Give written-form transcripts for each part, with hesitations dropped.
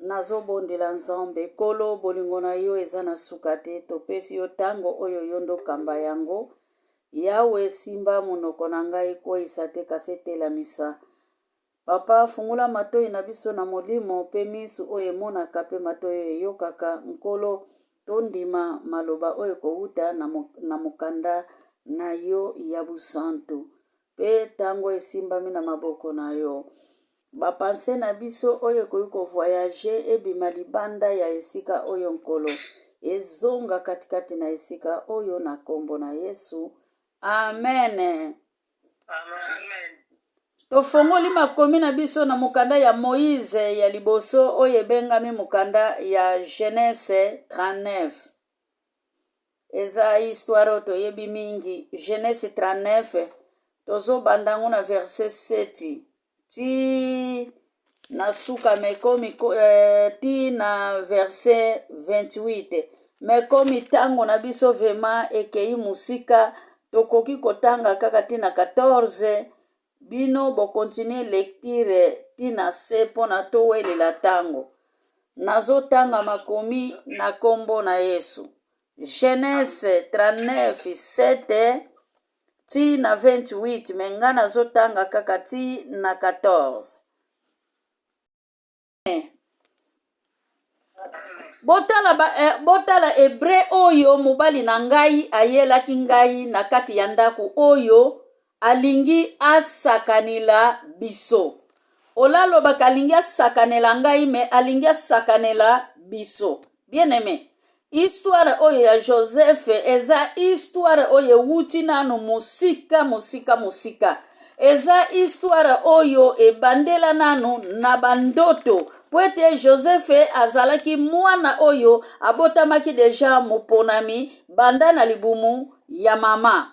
nazobondela nzambe kolo bolingo na yo eza na suka te topesi yo ntango oyo yo ndo kamba yango yawe simba monoko na ngai kweyisa te kasi etelamisa papa fungula matoi na biso na molimo mpe miso oyo emonaka mpe matoi oyo eyokaka nkolo tondima maloba oyo kowuta na mokanda na yo ya busantu mpe ntango esimbami na maboko na yo bapanse na biso oyo ekoki kovoyage ebima libanda ya esika oyo nkolo ezonga katikati na esika oyo na nkombo na yesu amen. Amen. Tofongoli makomi na biso na mokanda ya Moïse ya liboso oyo ebengami mokanda ya Genèse 39 eza histoire oyo toyebi mingi. Genèse 39 tozobandango na verset 7 ti na suka mekomi ti na verset 28 mekomi tango na biso vema ekei musika tokoki kotanga kaka ti na 14 bino bokontinue lecture ti na se mpo na towelela tango nazotanga makomi na nkombo na yesu. Genèse 39 7 ti na 28 me nga nazotanga kaka ti na 14. Botala Hebre oyo mobali na ngai ayelaki ngai na kati ya ndako oyo alingi asakanela biso. Olalobaka alingi asakanela ngai me alingi asakanela biso. Bien aimé, histoire oyo ya Joseph eza histoire oyo ewuti nanu mosika. Eza histoire oyo ebandela nanu na bandoto. Po ete Joseph azalaki mwana oyo abotamaki deja moponami banda na libumu ya mama.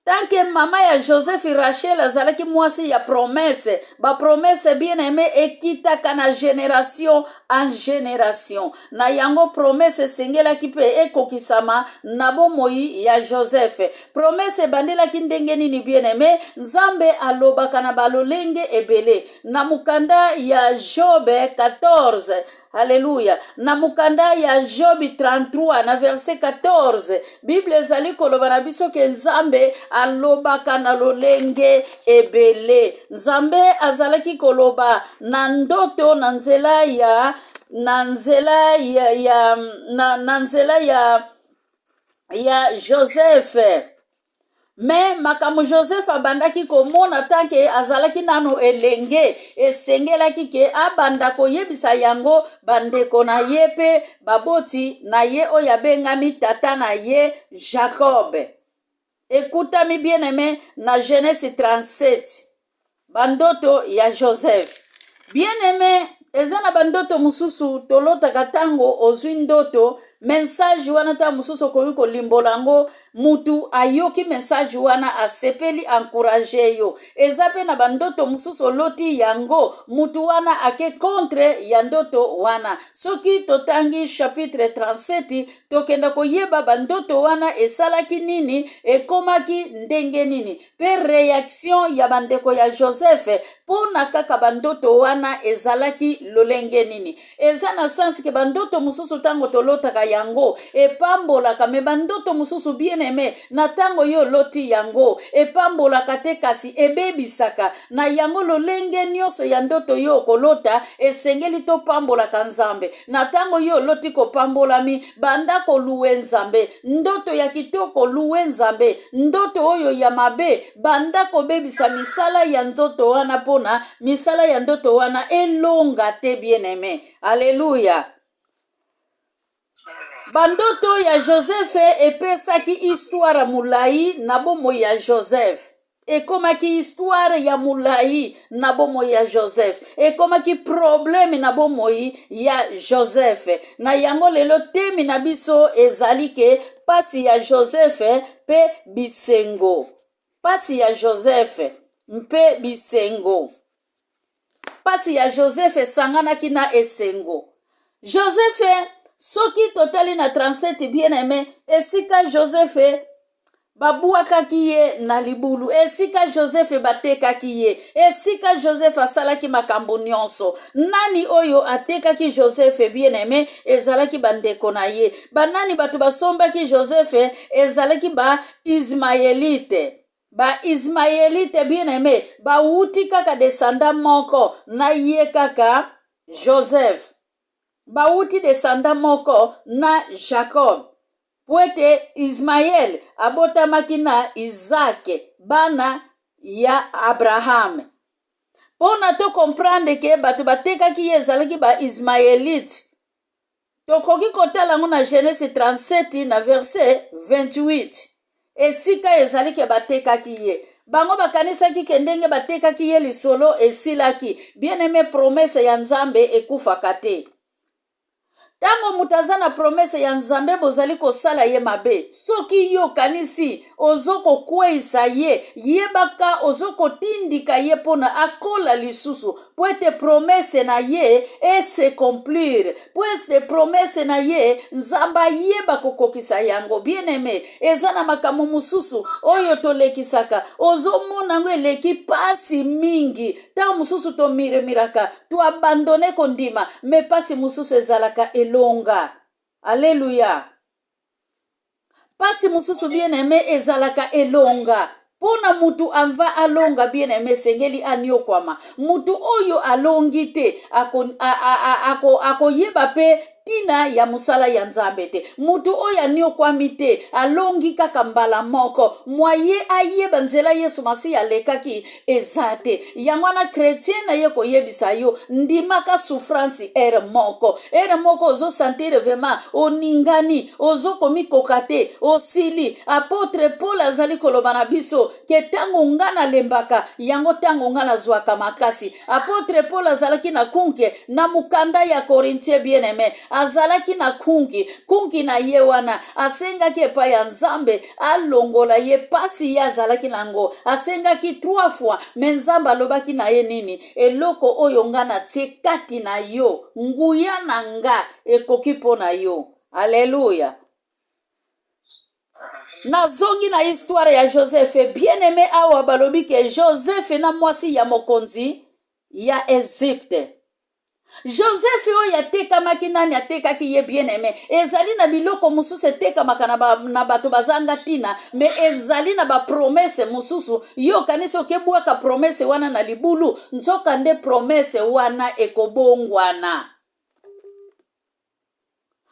Tanke mama ya Joseph Rachel azalaki mwasi ya promesse, ba promesse bien aimé ekitaka na génération en génération. Na yango promesse sengelaki pe ekokisama na bomoi ya Joseph. Promesse bandelaki ndenge nini bien aimé, Nzambe alobaka na balolenge ebele. Na mukanda ya Job 14, Alléluia. Na mukanda ya Job 33 na verset 14, Bible ezali koloba na biso ke Nzambe alobaka na lolenge ebele. Nzambe azalaki koloba na ndoto na nzela ya Joseph. Me makamu Joseph abandaki komona tanke azalaki nano elenge esengelaki ke abanda koyebisa yango bandeko na ye pe baboti na ye oyo abengami tata na ye Jacob. Ekutami bien aimé na Genèse 37 bandoto ya Joseph. Bien aimé, eza na bandoto mususu tolotaka tango ozwi ndoto message wana ta mususu koyi kolimbolango mutu ayoki message wana asepeli encourager yo. Eza pe na bandoto mususu loti yango mutu wana ake contre ya ndoto wana. Soki totangi chapitre 37 tokenda koyeba bandoto wana esalaki nini ekomaki ndenge nini. Pe reaction ya bandeko ya Joseph pona kaka bandoto wana ezalaki lolenge nini. Eza na sensi ke bandoto mususu tango tolotaka yango epambolaka me bandoto mususu bien aimé na tango yo loti yango epambolaka te kasi ebebisaka na yango lolenge nyonso ya ndoto yo kolota esengeli to pambolaka Nzambe. Na tango yo loti kopambolami banda koluwe Nzambe. Ndoto ya kitoko luwe Nzambe. Ndoto oyo ya mabe banda kobebisa misala ya ndoto wana pona misala ya ndoto wana elonga te bien aimé. Alléluia. Bandoto ya Joseph epesaki histoire mulai na bomoi ya Joseph. Ekomaki histoire ya mulai na bomoi ya Joseph. Ekomaki problème na bomoi ya Joseph. Na yango lelo temi na biso ezalike pasi ya Joseph pe bisengo. Pasi ya Joseph mpe bisengo. Pasi ya Joseph esanganaki na esengo. Joseph soki totali na 37 bien aimé esika Joseph babuakaki ye na libulu esika Joseph batekaki ye esika Joseph asalaki makambo nyonso nani oyo atekaki Joseph bien-aimé ezalaki bandeko na ye banani bato basombaki Joseph ezalaki ba Ismaelite bien-aimé bauti kaka desanda moko na ye kaka Joseph bauti desanda moko na Jacob po ete Ismael abotamaki na Isaac bana ya Abraham mpo na to comprendre ke bato batekaki ye ezalaki ba Ismaelite tokoki kotala yango na Genèse 37 na verset 28 esika ezalaki batekaki ye bango bakanisaki ke ndenge batekaki ye lisolo esilaki bien-aimé promese ya Nzambe ekufaka te tango mutaza na promese ya Nzambe bozali kosala ye mabe soki yo kanisi ozoko kweisa ye yebaka ozoko tindika ye pona akola lisusu po ete promese na ye se complir po ete promese na ye Nzamba yeba kokokisa yango bien-aimé eza na makambo mususu oyo tolekisaka ozomona ngo eleki pasi mingi tango mususu to miraka to abandone kondima me pasi mususu ezalaka elonga Alléluia pasi mususu bien-aimé ezalaka elonga pona mutu anva alonga bien-aimé sengeli aniokwama mutu oyo alongi te ako yeba pe tina ya musala ya Nzambe te mutu oyo aniokwami te alongi kaka mbala moko mwaye ayeba nzela Yesu Masi alekaki ezate yango wana chrétien na ye koyebisa yo ndimaka souffrance ere moko ozo sentir vraiment oningani ozo komikoka te osili apôtre Paul azali koloba na biso ke tango ngana lembaka yango tango ngana zwaka makasi apôtre Paul azalaki na kunke na mukanda ya Korintien bien-aimé azalaki na kunki na ye wana asengaki epai ya Nzambe alongola ye pasi ye azalaki nango asengaki 3 fois me Nzambe alobaki na ye nini eloko oyo nga na tie kati na yo nguya na nga ekoki mpo na yo Alléluia nazongi na histoire ya Joseph bien-aimé awa balobi ke Joseph na mwasi ya mokonzi ya Egypte Joseph oyo atekamaki nani atekaki ye bien-aimé ezali na biloko mususu etekamaka na bato bazanga tina me ezali na bapromese mususu yo kanisi okebwaka promese wana na libulu nzoka nde promese wana ekobongwana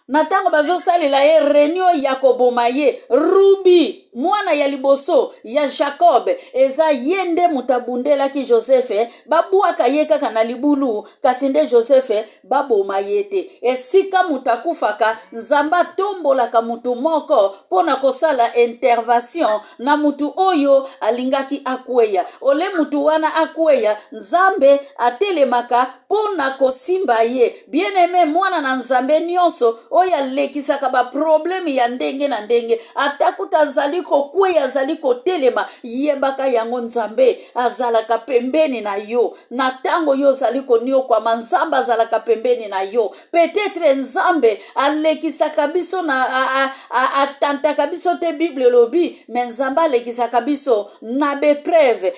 na tango bazosalela ye réunion ya koboma ye Rubi mwana ya liboso ya Jacob eza yende mutabundelaki Joseph babwaka ye kaka na libulu kasi nde Joseph baboma ye te esika mutakufaka Nzamba tombolaka mutu moko pona kosala intervention na mutu oyo alingaki akweya ole mutu wana akweya Nzambe atelemaka pona kosimba ye bien-aimé mwana na Nzambe nyonso oyo alekisaka ba problème ya ndenge na ndenge atakuta azali kokweya azali kotelema yebaka yango Nzambe azalaka pembeni na yo na tango yo azali koniokwama Nzambe azalaka pembeni na yo peut-être Nzambe alekisaka biso na atantaka biso te Bible lobi me Nzambe alekisaka biso na bepreve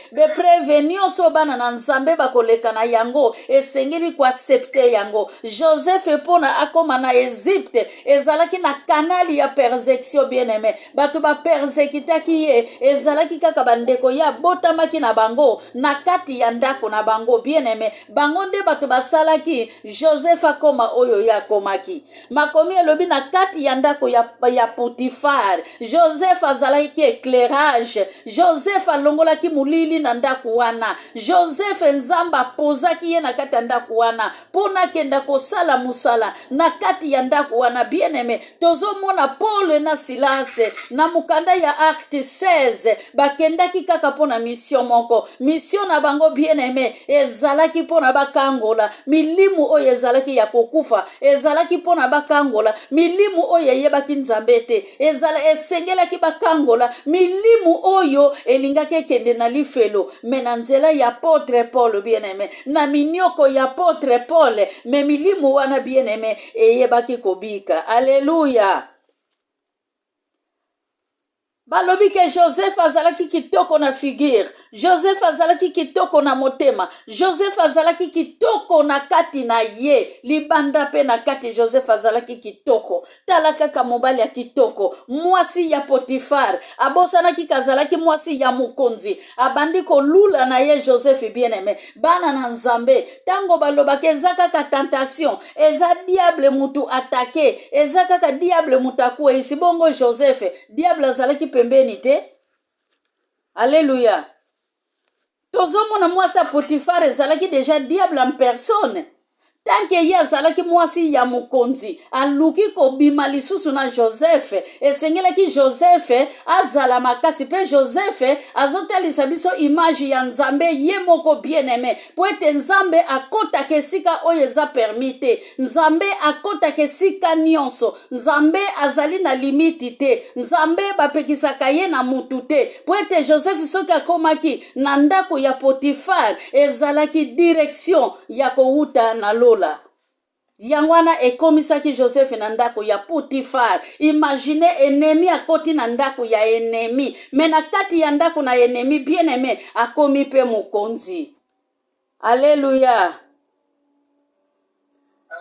nyonso bana na Nzambe bakoleka na yango esengeli kuaccepte yango Joseph pona akoma na Egypte ezalaki na kanali ya persécution bien-aimé bato ba persécutaki ye ezalaki kaka bandeko ya botamaki na bango na kati ya ndako na bango bien-aimé bango nde bato basalaki Joseph akoma oyo ya komaki makomi elobi na kati ya ndako ya Potifar Joseph azalaki éclairage Joseph alongolaki mulili na ndako wana Joseph Nzamba pozaki ye na kati ya ndako wana pona kenda kosala musala na kati ya ndako wana bien-aimé tozomona Paul na Silas na mukanda ya Acte 16 bakendaki kaka pona mission moko mission na bango bien-aimé ezalaki pona bakangola milimu oyo ezalaki ya kokufa ezalaki pona bakangola milimu oyo yebaki Nzambe te esengelaki bakangola milimu oyo elingaki ekende na lifelo me na nzela ya apôtre Paul bien-aimé na minioko ya apôtre Paul me milimu wana bien-aimé eyebaki kobika Alléluia balobi ke Joseph azalaki kitoko na figure, Joseph azalaki kitoko na motema, Joseph azalaki kitoko na kati na ye, libanda pe na kati Joseph azalaki kitoko. Tala kaka mobali ya kitoko, mwasi ya Potifar, abosanaki kazalaki mwasi ya mukonzi, abandi kolula na ye Joseph bien aimé. Bana na Nzambe, tango balobaki eza kaka tentation, eza diable mutu atake, eza kaka diable mutu akue isi bongo Joseph, diable azalaki pembeni te. Alléluia. Tozomona mwasi ya Potifar ezalaki déjà diable en personne. Tanke ye azalaki mwasi ya mukonzi, aluki kobima lisusu na Joseph, esengelaki Joseph azala makasi, pe Joseph azotalisa biso image ya Nzambe ye moko bien aimé, po ete Nzambe akotaka esika oyo eza permite, Nzambe akotaka esika nyonso, Nzambe azali na limiti te, Nzambe bapekisaka ye na mutu te, po ete Joseph soki akomaki na ndako ya Potifar ezalaki direction ya kouta na lola. Yangwana ekomisaki Joseph na ndako ya Potifar. Imagine ennemi akoti na ndako ya ennemi, mena kati ya ndako na ennemi bien aimé akomi pe mukonzi. Alléluia.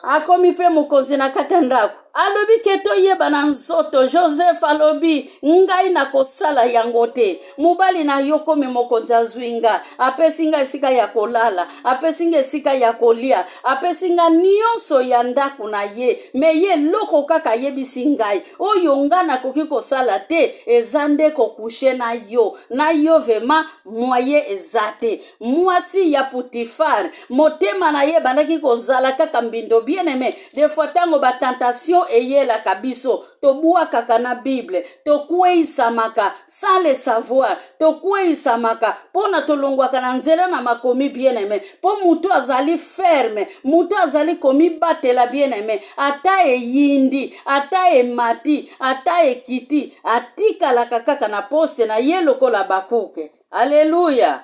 Akomi pe mukonzi na kati ya ndako. Alobi keto yeba na nzoto, Joseph alobi ngai na kosala yango te. Mubali na yoko me mokonzi azwinga, apesinga esika ya kolala, apesinga esika ya kolia, apesinga nyonso ya ndako na ye, me ye loko kaka yebisi ngai oyo nga nakoki kosala te, ezande kokushe na yo vema moye ezate. Mwasi ya Potifar, motema na ye bandaki kozala kaka mbindo bien aimé, des fois tango ba tentation eyela kabiso, tobua kaka na Bible, tokweyisamaka sans le savoir, tokweyisamaka pona tolongwaka na nzela na makomi bien aimé, po mutu azali ferme, mutu azali komi batela bien aimé, ata eyindi, ata emati, ata ekiti, atikalaka kaka na poste na ye lokola bakuke. Alléluia.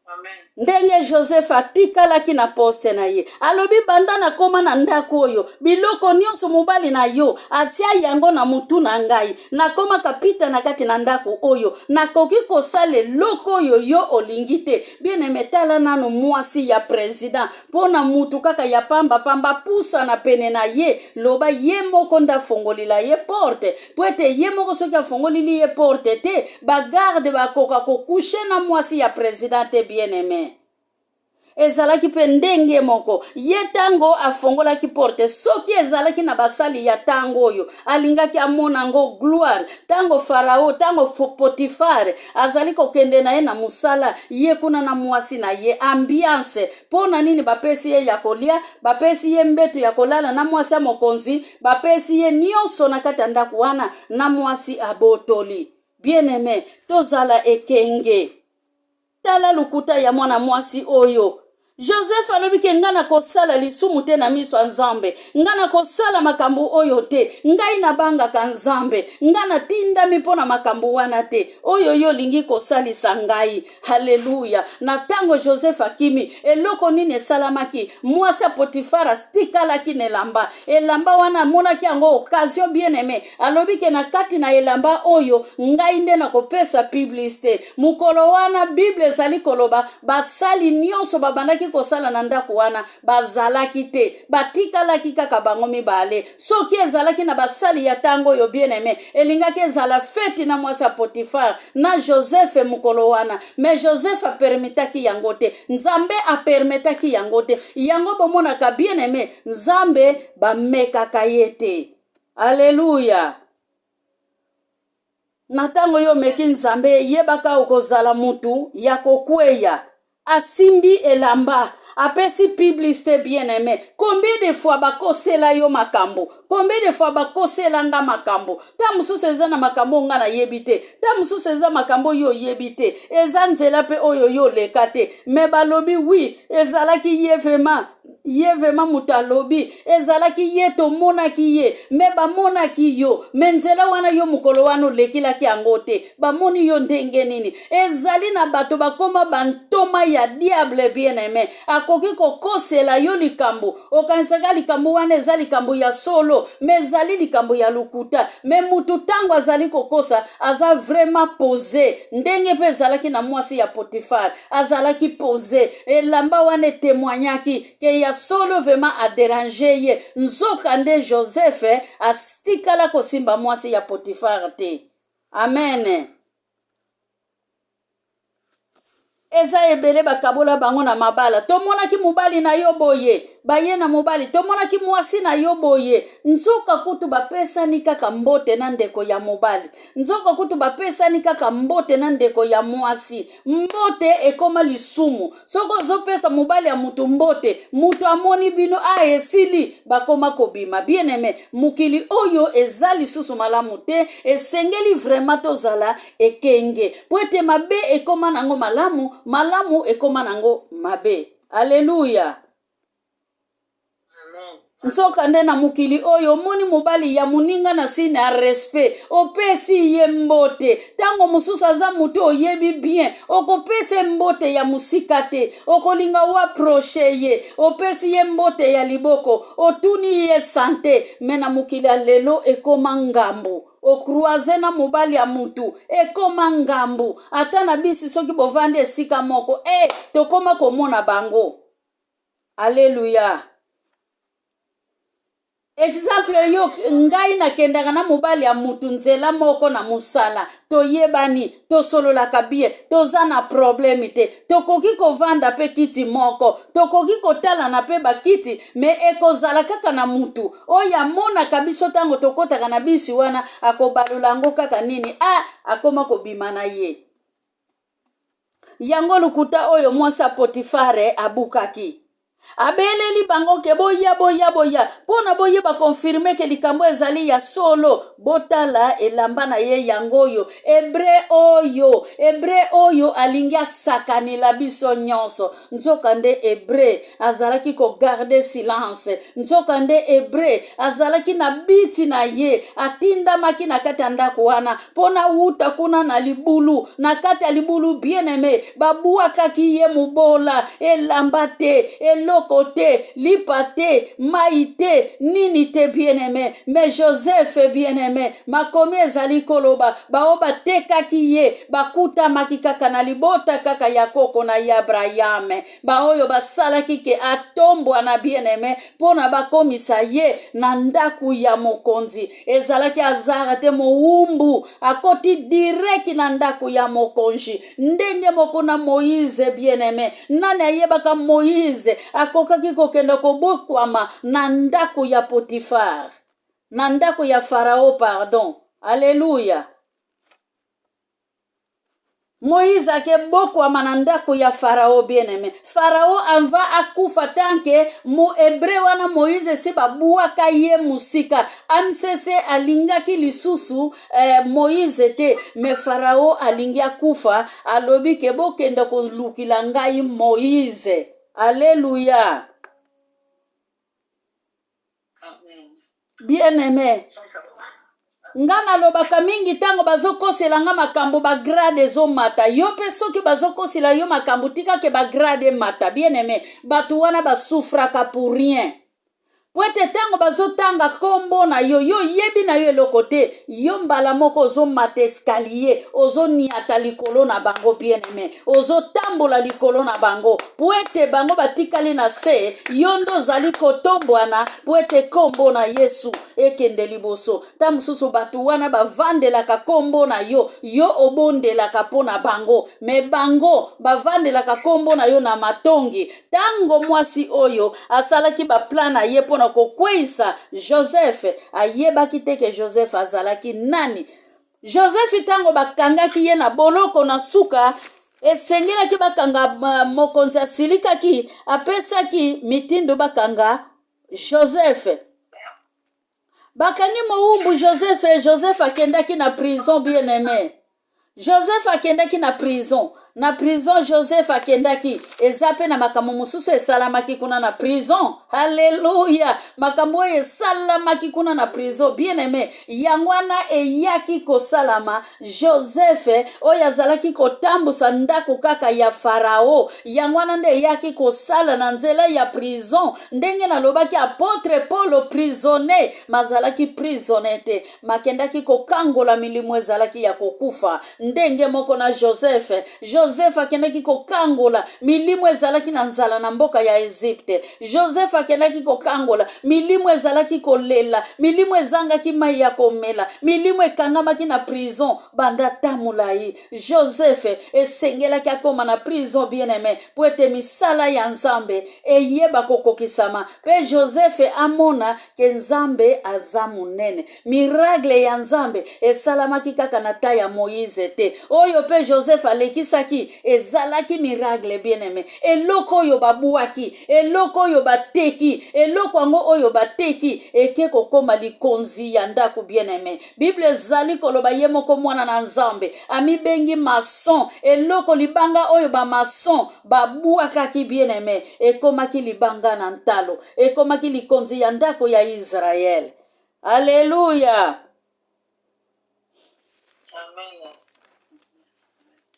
Amen. Ndenge Joseph atikalaki na poste na ye, alobi banda na koma na ndako oyo, biloko nyonso mobali na yo atia yango na mutu na ngai, na koma kapita na kati na ndako oyo, nakoki kosala loko oyo yo olingi te. Bien aimé, tala nanu mwasi ya president, pona mutu kaka ya pamba pusa na pene na ye, loba ye moko nda fongolila ye porte, po ete ye moko soki afongolili ye porte te, bagarde bakoka kokushe na mwasi ya president te bien aimé. Ezalaki pe ndenge moko ye tango afongolaki porte, soki ezalaki na basali ya tango oyo alingaki amona ngo gloire, tango Farao, tango Potifar azali kokende na ye na musala, ye kuna na mwasi na ye ambiance, pona nini bapesi ye ya kolia, bapesi ye mbeto ya kolala na mwasi ya mokonzi, bapesi ye nyonso na kati ya ndako wana na mwasi abotoli. Bien aimé, tozala ekenge. Tala lukuta ya mwana mwasi oyo. Joseph alobi ke nga na kosala lisumu te na miso ya Nzambe, nga na kosala makambo oyo te, ngai na bangaka Nzambe, nga na tindami mpona makambo wana te, oyo yo lingi kosalisa ngai. Haleluya. Na tango Joseph akimi, eloko nini esalamaki, mwasi ya Potifar atikalaki na elamba, elamba wana monaki yango occasion bien aimé, alobi ke na kati na elamba oyo ngai nde na kopesa publicité. Mukolo wana Bible ezali koloba basali nyonso babandaki kosala na ndako wana bazalaki te, batikalaki kaka bango mibale. Soki ezalaki na basali ya tango yo bien aimé, elingaki ezala feti na mwasi ya Potifar na Joseph mukolo wana, mais Joseph apermetaki yango te, Nzambe apermetaki yango te. Yango bomonaka bien aimé, Nzambe bamekaka ye te. Alléluia. Na tango yo meki Nzambe yebaka okozala mutu ya kokweya, asimbi elamba, apesi publicité bien aimé. Combien de fois bakosela yo makambo, combien de fois bakosela nga makambo, ta mususu eza na makambo nga na yebite, ta mususu eza makambo yo yebite, eza nzela pe oyo yo leka te, me balobi oui ezalaki ye vraiment ye vraiment mutalobi ezalaki ye tomonaki ye me bamonaki yo me nzela wana yo mokolo wana olekilaki yango te bamoni yo ndenge nini ezali na bato bakoma bantoma ya diable bien aimé akoki kokosela yo likambo okanisaka likambo wana eza likambo ya solo me ezali likambo ya lukuta me mutu tango azali kokosa aza vraiment posé ndenge mpe ezalaki na mwasi ya Potifar azalaki posé elamba wana témoignaki ke ya solo vraiment adéranger ye nzoka nde Joseph astikala kosimba mwasi ya Potifar te amen. Eza ebele bakabola bango na mabala tomonaki mobali na yo boye baye na mobali tomonaki mwasi na yo boye nzoka kutu bapesani kaka mbote na ndeko ya mobali nzoka kutu bapesani kaka mbote na ndeko ya mwasi mbote ekoma lisumu soko ozopesa mobali ya mutu mbote mutu amoni bino esili bakoma kobima bien aimé mukili oyo eza lisusu malamu te esengeli vraiment tozala ekenge po ete mabe ekoma nango malamu malamu ekoma nango mabe. Alléluia. Nsoka nde na mukili oyo moni mobali ya muninga na sine a respect opesi ye mbote tango mususu aza mutu oyebi bien okopesa mbote ya musika te okolinga waproche ye opesi ye mbote ya liboko otuni ye sante me na mukili ya lelo ekoma ngambo okruaze na mobali ya mutu ekoma ngambu ata na bisi soki bovande esika moko tokoma komona bango. Alléluia. Exemple yo ngai nakendaka na mobali ya mutu nzela moko na musala toyebani tosololaka bien toza na problème te tokoki kovanda pe kiti moko tokoki kotala na pe bakiti me ekozala kaka na mutu oyo amonaka biso tango tokotaka na bisi wana akobalula yango kaka nini akoma kobima na ye yango lukuta oyo mwasi Potifare abukaki abeleli bango ke boya pona boye ba confirmer ke likambo ezali ya solo botala elamba na ye yangoyo Hebreu oyo alingi asakanela biso nyonso nzoka nde Hebreu azalaki ko garder silence nzoka nde Hebreu azalaki na biti na ye atindamaki na kati ya ndako wana pona wuta kuna na libulu na kati ya libulu bien aimé babuakaki ye mubola elamba te eloko te lipa te mai te nini te bien aimé mais Joseph bien aimé makomi ezali koloba bao batekaki ye bakutamaki kaka na libota kaka ya koko na ya Abraham baoyo basalaki ke atombwa na bien aimé pona bakomisa ye na ndaku ya mokonzi ezalaki azara te moumbu akoti direct na ndaku ya mokonzi ndenge moko na Moïse bien aimé nani ayebaka Moïse akokaki kokenda kobokwama na ndaku ya Potifar na ndaku ya Farao pardon. Alléluia. Moïse akebokwama na ndaku ya Farao bien aimé Farao anva akufa tanke mo Hebreu wana Moïse se babuaka ye musika amsese alingaki lisusu Moïse te me Farao alingi akufa alobi ke bokenda kolukila ngai Moïse. Alléluia. Bien aimé ngana lobaka mingi tango bazokosela nga makambo bagrade ezomata yo pe soki bazokosela yo makambo tika ke bagrade mata bien aimé batu wana basufraka pour rien Pwete tango bazotanga kombo na yo yebi na yo eloko te yo mbala moko ozomata escalier ozoniata likolo na bango bien aimé ozotambola likolo na bango pwete bango batikali na se yo ndo zali kotombwana pwete kombo na Yesu ekende liboso ta mususu batu wana bavandelaka kombo na yo obondelaka pona bango me bango bavandelaka kombo na yo na matongi tango mwasi oyo asalaki ba plan na ye pona kokweisa Joseph ayebaki te ke Joseph azalaki nani. Joseph tango bakangaki ye na boloko na suka esengelaki bakanga mokonzi asilikaki apesaki mitindo bakanga Joseph bakangi moumbu Joseph akendaki na prison bien aimé Joseph akendaki na prison na prison Joseph akendaki eza pe na makambo mosusu esalamaki kuna na prison. Haleluya, makambo oyo esalamaki kuna na prison. Bien aimé, yango wana eyaki kosalama Joseph oyo azalaki kotambusa ndako kaka ya Farao, yango wana nde eyaki kosala na nzela ya prison. Ndenge nalobaki apôtre Paul prisonnier, mazalaki prisonnier te, makendaki kokangola milimo ezalaki ya kokufa. Ndenge moko na Joseph akendaki kokangola milimo ezalaki na nzala na mboka ya Egypte. Joseph akendaki kokangola milimo ezalaki kolela, milimo ezangaki mai ya komela, milimo ekangamaki na prison banda tamulai. Joseph esengelaki akoma na prison bien aimé po ete misala ya Nzambe eyeba kokokisama. Pe Joseph amona ke Nzambe aza munene. Miracle ya Nzambe esalamaki kaka na ta ya Moïse te. Oyo pe Joseph alekisaki ezalaki miracle bien aimé. Eloko oyo babuaki, eloko oyo bateki, eloko yango oyo bateki eke kokoma likonzi ya ndako bien aimé. Bible ezali koloba ye moko mwana na Nzambe amibengi mason. Eloko libanga oyo ba mason babuakaki bien aimé ekomaki libanga na ntalo, ekomaki likonzi ya ndako ya Israel. Alléluia. Amen.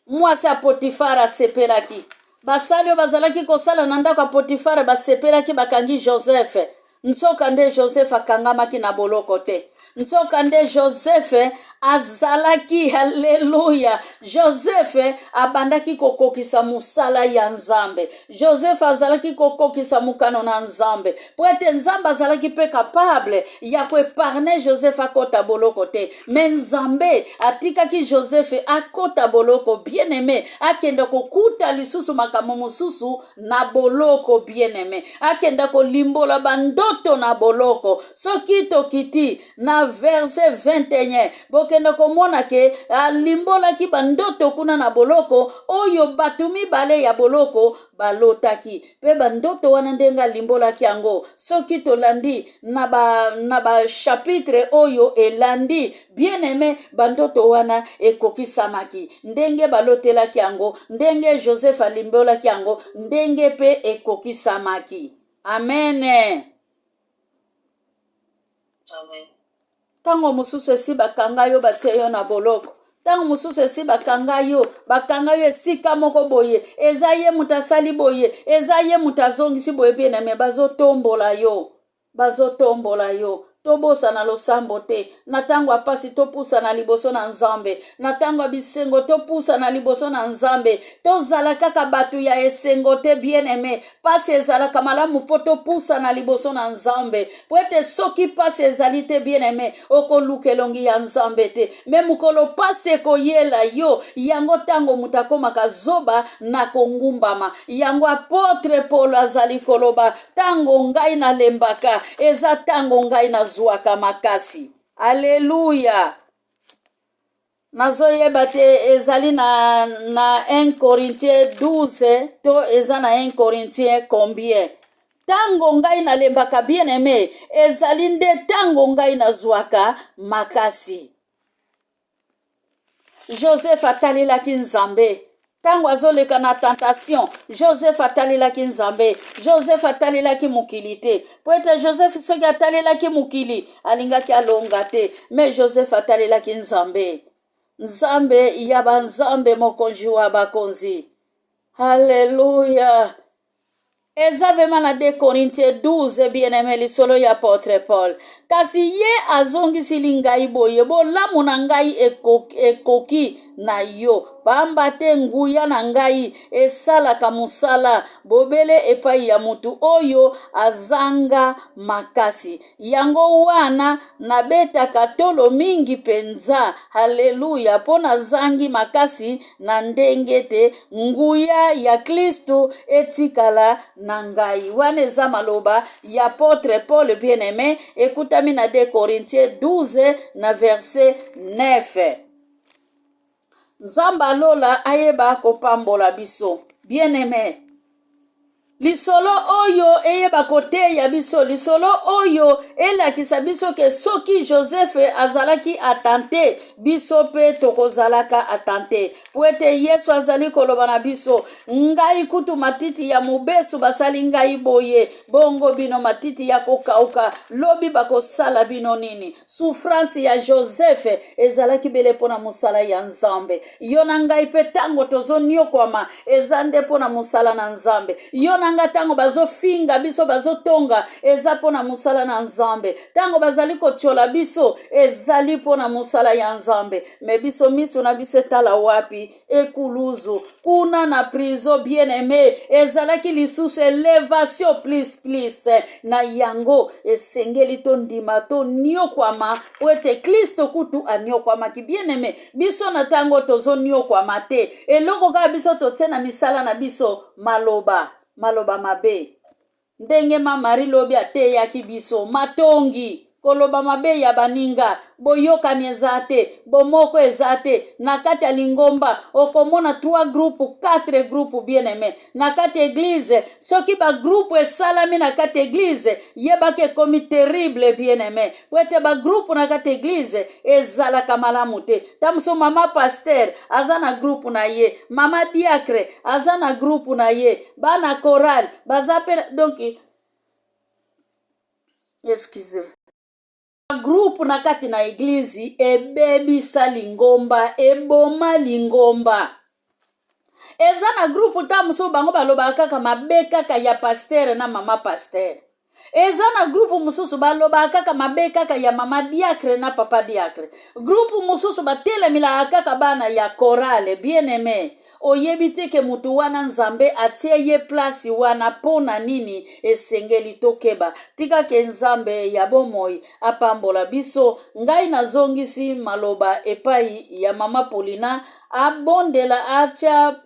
Mwasi ya Potifara asepelaki. Basali oyo bazalaki kosala na ndako ya Potifara basepelaki bakangi Joseph. Nsoka nde Joseph akangamaki na boloko te. Nsoka nde Joseph azalaki, haleluya. Joseph abandaki kokokisa musala ya Nzambe. Joseph azalaki kokokisa mukano na Nzambe. Po ete Nzambe azalaki pe capable ya koeparne Joseph akota boloko te. Mais Nzambe atikaki Joseph akota boloko bien aimé. Akenda kokuta lisusu makambo mosusu na boloko bien aimé. Akenda kolimbola bandoto na boloko. Soki tokiti na verset 21 bokenda komona ke alimbolaki bandoto kuna na boloko oyo batu mibale ya boloko balotaki. Pe bandoto wana ndenga alimbolaki yango. Soki tolandi na ba chapitre oyo elandi bien aimé bandoto wana ekokisamaki. Ndenge balotelaki yango, ndenge Joseph alimbolaki yango, ndenge pe ekokisamaki. Amen. Amen. Tango mususu esi bakanga yo batie yo na boloko. Tango mususu esi bakanga yo esika moko boye. Eza ye mutasali boye. Eza ye mutazongisi boye bien aimé bazotombola yo. Tobosa na losambo te. Na tango apasi topusa na liboso na Nzambe. Na tango bisengo topusa na liboso na Nzambe. Tozala kaka batu ya esengo te bien aimé. Pasi ezala kamalamu po topusa na liboso na Nzambe. Po ete soki pasi ezali te bien aimé oko lukelongi ya Nzambe te. Me mukolo pasi ekoyela yo. Yango tango mutakoma kazoba na kongumbama. Yango apôtre Paul azali koloba. Tango ngai na lembaka. Eza tango ngai na zwaka makasi. Alléluia. Nazoyeba te ezali na 1 Corinthiens 12 to eza na 1 Corinthiens combien. Tango ngai na lembaka bien aimé ezali nde tango ngai na zwaka makasi. Joseph atalelaki Nzambe. Tango azoleka na tentation, Joseph atalelaki Nzambe. Joseph atalelaki mukili te. Po ete Joseph soki atalelaki mukili alingaki alonga te. Mais Joseph atalelaki Nzambe. Nzambe ya banzambe mokonzi wa bakonzi. Haleluya. Eza vema na 2 Corinthiens 12 bien aimé lisolo ya apôtre Paul. Kasi ye azongisi lingai boye bolamu na ngai ekoki na yo. Pamba te nguya na ngai esalaka musala bobele epai ya mutu oyo azanga makasi. Yango wana nabetaka tolo mingi penza. Haleluya. Pona zangi makasi na ndenge te nguya ya Kristo etikala na ngai. Wana eza maloba ya apôtre Paul bien aimé. Ekutami na 2 Corinthiens 12 na verset 9. Nzamba lola ayeba kopambola biso. Bien aimé. lisolo oyo eyeba koteya biso, lisolo oyo elakisa biso ke soki Joseph azalaki atante, biso pe tokozalaka atante. Po ete Yesu azali koloba na biso, ngai kutu matiti ya mobesu basali ngai boye, bongo bino matiti ya kokauka, lobi bakosala bino nini. Souffrance ya Joseph ezalaki bele pona musala ya Nzambe. Yo na ngai pe tango tozoniokwama eza nde pona musala na Nzambe. Yo na nga tango bazofinga biso bazotonga eza pona musala na Nzambe. Tango bazali kotiola biso ezali pona musala ya Nzambe. Me biso miso na biso etala wapi? Ekuluzu kuna na prison bien aimé ezalaki lisusu elevation please na yango esengeli to ndima to niokwama po ete Kristo kutu aniokwamaki. Bien aimé biso na tango tozo niokwama te eloko kaka biso totie na misala na biso maloba mabe ndenge Marie lobi ateyaki biso matongi koloba mabe ya baninga boyokani eza te bomoko eza te na kati ya lingomba okomona 3 groupe 4 groupe bien aimé na kati église soki ba groupe esalami na kati église yebaki ekomi terrible bien aimé po ete ba groupe na kati église ezalaka malamu te. Tamuso mama pasteur aza na groupe na ye, mama diacre aza na groupe na ye, bana choral baza pe donc excusez groupe na kati na eglizi ebebisa lingomba eboma lingomba. Eza na groupe tamuso bango balobaka kaka mabe kaka ya pasteur na mama pasteur. Eza na groupe mususu balobaka kaka mabe kaka ya mama diacre na papa diacre. Groupe mususu batelemila kaka bana ya chorale bien aimé. Oyebi te ke mutu wana Nzambe atie ye place wana pona nini esengeli tokeba. Tika ke Nzambe ya bomoi apambola biso. Ngai nazongisi maloba epai ya mama Paulina abondela acha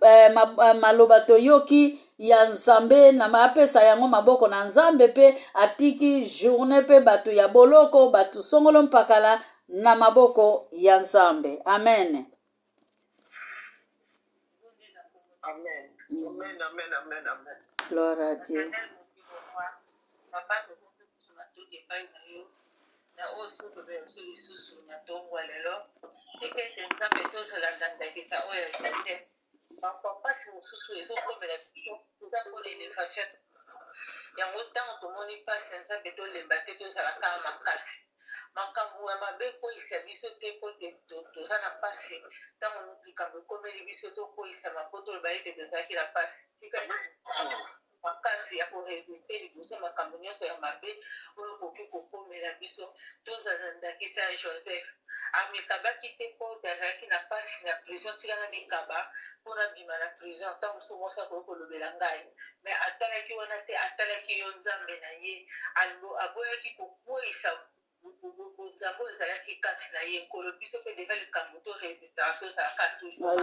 maloba toyoki ya Nzambe na mapesa yango maboko na Nzambe pe atiki journée pe batu ya boloko batu songolo mpakala na maboko ya Nzambe. Amen. Amen. Amen, amen, amen, amen. Gloire à Dieu. Papa, na oso bebe oso lisusu na tongwa lelo ekete Nzambe tozala ndandakisa oyo ekete bapapasi mosusu ezokomela biso toza mpona elevation yango ntango tomoni mpasi ya Nzambe tolemba te tozala kaka makasi makambo ya mabe ekoyisa biso te po toza na mpasi ntango likambo ekomeli biso tokoyisama po toloba ete tozalaki na mpasi tika makasi ya koresiste liboso makambo nyonso ya mabe oyo koki kokomela biso tozala ndakisa ya Joseph amikabaki te mpo azalaki na mpasi na prison tika na mikaba mpona bima na prison ntango mosusu moso akoki kolobela ngai me atalaki wana te atalaki yo Nzambe na ye aboyaki kokweyisa nzambe oyo ezalaki kati na ye nkolo biso mpe deva likambo toresistaka tozalaka toujours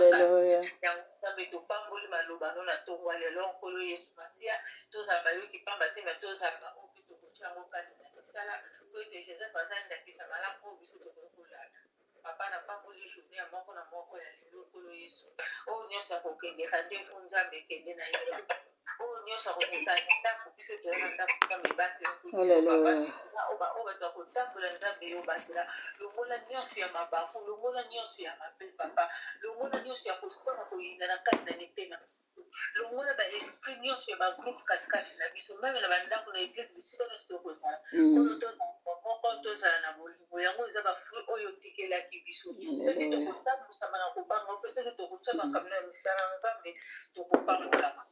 yango Nzambe topamboli maloba no na ntongo ya lelo nkolo Yesu Masiya tozala bayoki pamba te me tozala baoki tokotia yango kati na misala po ete Joseph aza ndakisa malamu oyo biso tokoki kolala papa na pamboli journée ya moko na moko ya lelo nkolo Yesu oyo nyonso akokendeka te mfu Nzambe ekende na ye oyo nyonso akokokana ndako biso toyana ndako Nzambe batela oyo bato bakotambola Nzambe yo batela longola nyonso ya mabafu longola nyonso ya mabe papa longola nyonso ya koswana koyinda na kati na mitema longola baesprit nyonso ya bagroupe katikati na biso meme na bandako na eglise bisika nyonso tokozala oyo tozala moko tozala na bolingo yango eza bafruit oyo otikelaki biso soki tokotambusama na kobanga mpe soki tokotia makambo ya misala na Nzambe tokopambulama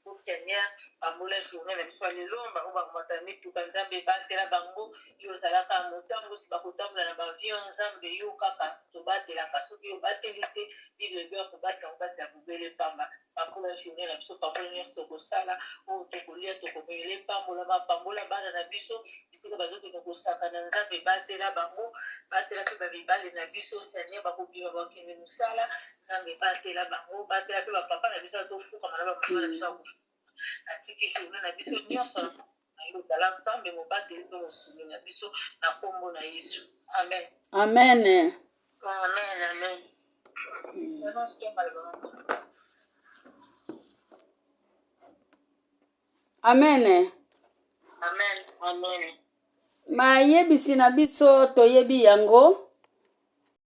okenya pambola journée na biso lelo bango bakomata mituka Nzambe batela bango yo ozalaka motambosi bakotambola na bavio Nzambe yo kaka tobatelaka soki yo bateli te bible ebi akobata kobatela bobele pamba pambola journée na biso pambola nyonso tokosala oyo tokolia tokomele pambola bapambola bana na biso bisika bazokende kosaka na Nzambe batela bango batela mpe babibale na biso seigneur bakobima bakende mosala Nzambe batela bango batela mpe bapapa na biso atofukama na bamama na biso atiki journée na biso nyonso na yo tala Nzambe mobateli mpe mosumi na biso na kombo na Yesu amen amen amen amen mm. Amen. Amen. Amen. Mayebisi na biso toyebi yango